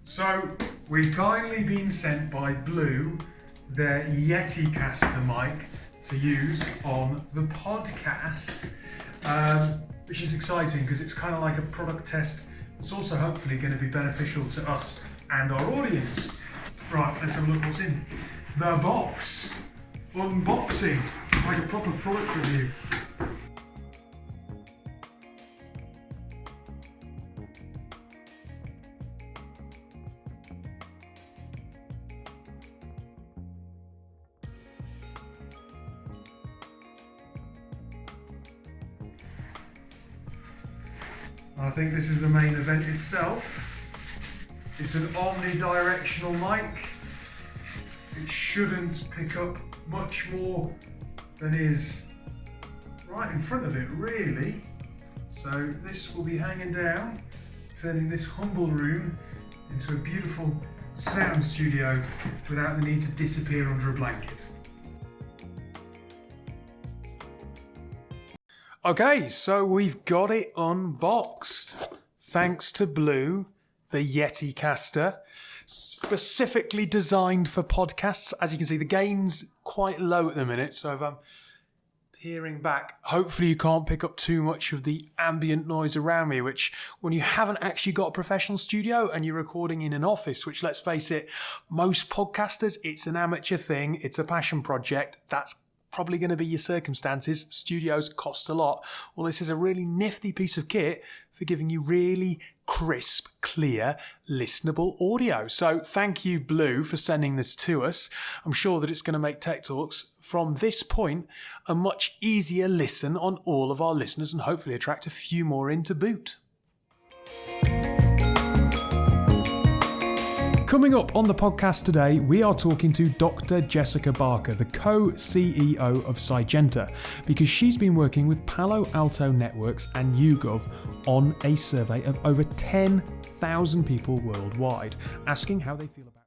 So, we've kindly been sent by Blue their Yeticaster mic to use on the podcast, which is exciting because it's kind of like a product test. It's also hopefully going to be beneficial to us and our audience. Right, let's have a look what's in the box. Unboxing. It's like a proper product review. I think this is the main event itself. It's an omnidirectional mic. It shouldn't pick up much more than is right in front of it, really. So this will be hanging down, turning this humble room into a beautiful sound studio without the need to disappear under a blanket. Okay, so we've got it unboxed. Thanks to Blue, the Yeticaster, specifically designed for podcasts. As you can see, the gain's quite low at the minute, so if I'm peering back, hopefully you can't pick up too much of the ambient noise around me, which when you haven't actually got a professional studio and you're recording in an office, which let's face it, most podcasters, it's an amateur thing, it's a passion project, that's probably going to be your circumstances. Studios cost a lot. Well, this is a really nifty piece of kit for giving you really crisp, clear, listenable audio. So thank you, Blue, for sending this to us. I'm sure that it's going to make Tech Talks from this point a much easier listen on all of our listeners and hopefully attract a few more in to boot. Coming up on the podcast today, we are talking to Dr. Jessica Barker, the co-CEO of Sygenta, because she's been working with Palo Alto Networks and YouGov on a survey of over 10,000 people worldwide, asking how they feel about